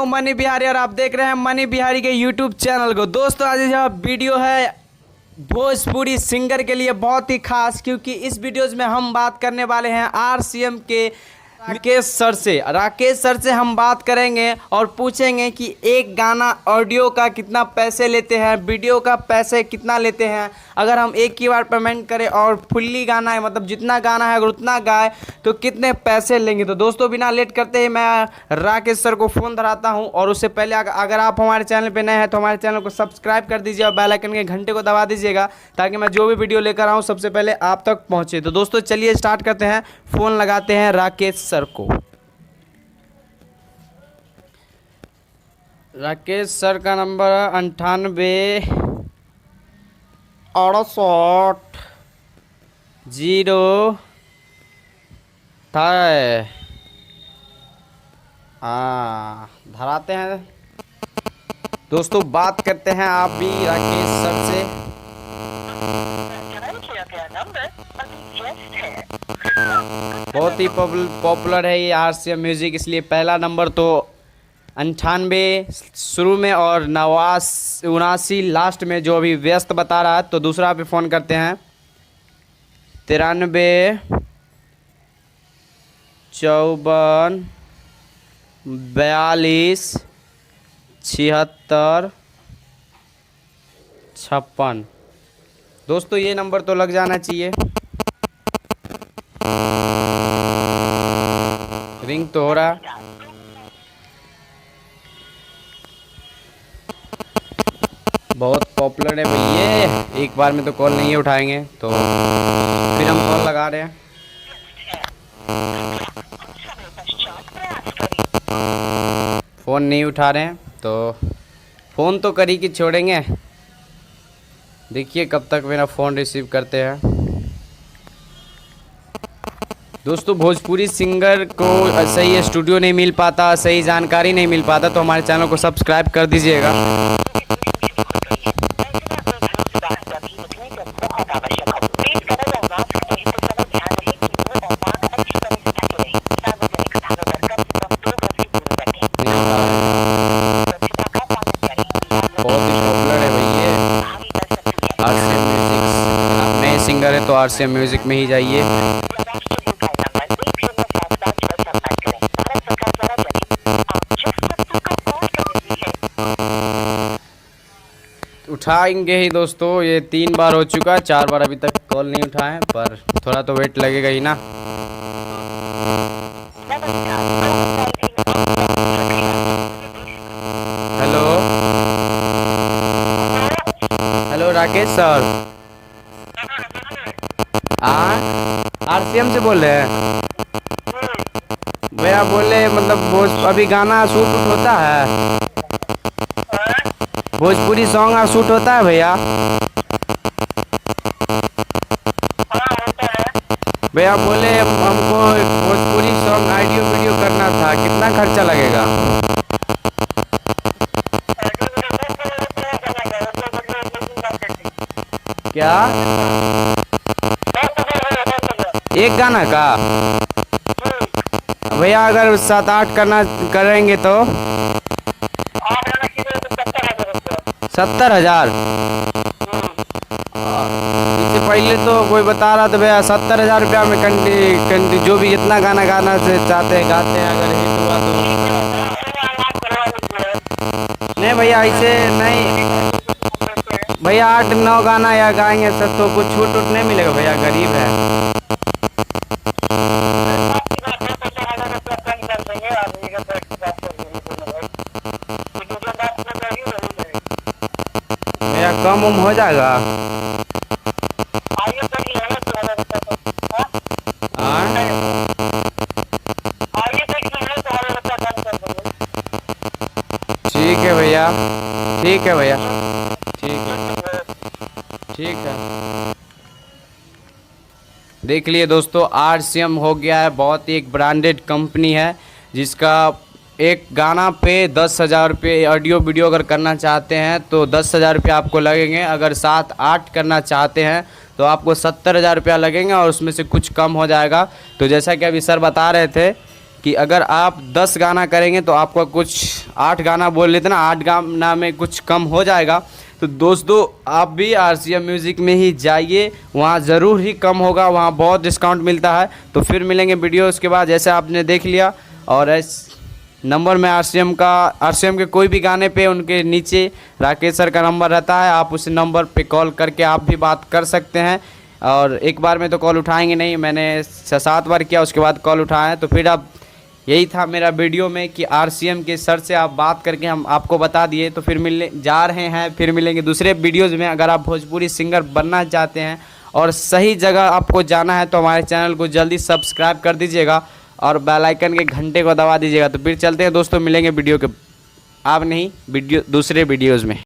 हूं मनी बिहारी और आप देख रहे हैं मनी बिहारी के यूट्यूब चैनल को। दोस्तों आज यह वीडियो है भोजपुरी सिंगर के लिए बहुत ही खास, क्योंकि इस वीडियोज में हम बात करने वाले हैं आरसीएम के राकेश सर से हम बात करेंगे और पूछेंगे कि एक गाना ऑडियो का कितना पैसे लेते हैं, वीडियो का पैसे कितना लेते हैं। अगर हम एक ही बार पेमेंट करें और फुल्ली गाना है, मतलब जितना गाना है अगर उतना गाए तो कितने पैसे लेंगे। तो दोस्तों बिना लेट करते ही मैं राकेश सर को फ़ोन धराता हूं। और उससे पहले अगर आप हमारे चैनल पर नए हैं तो हमारे चैनल को सब्सक्राइब कर दीजिए और बेल आइकन के घंटे को दबा दीजिएगा, ताकि मैं जो भी वीडियो लेकर आऊँ सबसे पहले आप तक पहुँचे। तो दोस्तों चलिए स्टार्ट करते हैं, फ़ोन लगाते हैं राकेश सर को। राकेश सर का नंबर 98 68 0 धराते हैं। दोस्तों बात करते हैं आप भी राकेश सर से। बहुत ही पॉपुलर है ये आरसीएम म्यूजिक, इसलिए पहला नंबर तो 98 शुरू में और 79 लास्ट में जो अभी व्यस्त बता रहा है। तो दूसरा पे फ़ोन करते हैं 93 54 42 76 56। दोस्तों ये नंबर तो लग जाना चाहिए। रिंग तो हो रहा। बहुत पॉपुलर है भैया, एक बार में तो कॉल नहीं उठाएंगे, तो फिर हम कॉल लगा रहे हैं। फ़ोन नहीं उठा रहे हैं तो फ़ोन तो कर ही कि छोड़ेंगे। देखिए कब तक मेरा फ़ोन रिसीव करते हैं। दोस्तों भोजपुरी सिंगर को सही स्टूडियो नहीं मिल पाता, सही जानकारी नहीं मिल पाता, तो हमारे चैनल को सब्सक्राइब कर दीजिएगा। बहुत ही पॉपुलर है भैया आरसीएम म्यूजिक। आप नए सिंगर है तो आरसीएम म्यूजिक में ही जाइए। उठाएंगे ही दोस्तों, ये 3 बार हो चुका है, 4 बार अभी तक कॉल नहीं उठाए, पर थोड़ा तो वेट लगेगा ही ना। Hello hello Rakesh sir, RCM से बोल रहे हैं भैया? बोले मतलब अभी गाना शूट होता है, भोजपुरी सॉन्ग शूट होता है भैया? भैया बोले हमको भोजपुरी सॉन्ग ऑडियो वीडियो करना था, कितना खर्चा लगेगा? क्या एक गाना का? भैया अगर 7-8 करेंगे तो 70,000। इससे पहले तो कोई बता रहा था भैया 70,000 रुपया में कंटी जो भी जितना गाना गाना से चाहते हैं गाते हैं, अगर हिट हुआ तो। नहीं भैया ऐसे नहीं भैया, 8-9 गाना या गाएंगे सब तो कुछ छूट नहीं मिलेगा भैया, गरीब है भैया, कम हो जाएगा। ठीक है भैया, ठीक है भैया, ठीक है। देख लिए दोस्तों, आरसीएम हो गया है, बहुत ही एक ब्रांडेड कंपनी है, जिसका एक गाना पे 10,000 रुपये ऑडियो वीडियो अगर करना चाहते हैं तो 10,000 रुपये आपको लगेंगे। अगर 7-8 करना चाहते हैं तो आपको 70,000 रुपया लगेंगे और उसमें से कुछ कम हो जाएगा। तो जैसा कि अभी सर बता रहे थे कि अगर आप 10 गाना करेंगे तो आपका कुछ 8 गाना बोल लेते ना, 8 गाना में कुछ कम हो जाएगा। तो दोस्तों आप भी RCM म्यूज़िक में ही जाइए, वहाँ ज़रूर ही कम होगा, वहाँ बहुत डिस्काउंट मिलता है। तो फिर मिलेंगे वीडियो उसके बाद, जैसे आपने देख लिया। और नंबर में RCM के कोई भी गाने पे उनके नीचे राकेश सर का नंबर रहता है, आप उस नंबर पे कॉल करके आप भी बात कर सकते हैं। और एक बार में तो कॉल उठाएंगे नहीं, मैंने 6-7 बार किया उसके बाद कॉल उठाया है। तो फिर अब यही था मेरा वीडियो में कि RCM के सर से आप बात करके हम आपको बता दिए। तो फिर मिलने जा रहे हैं, फिर मिलेंगे दूसरे वीडियोज़ में। अगर आप भोजपुरी सिंगर बनना चाहते हैं और सही जगह आपको जाना है तो हमारे चैनल को जल्दी सब्सक्राइब कर दीजिएगा और बेल आइकन के घंटे को दबा दीजिएगा। तो फिर चलते हैं दोस्तों, मिलेंगे वीडियो के आप नहीं वीडियो दूसरे वीडियोज़ में।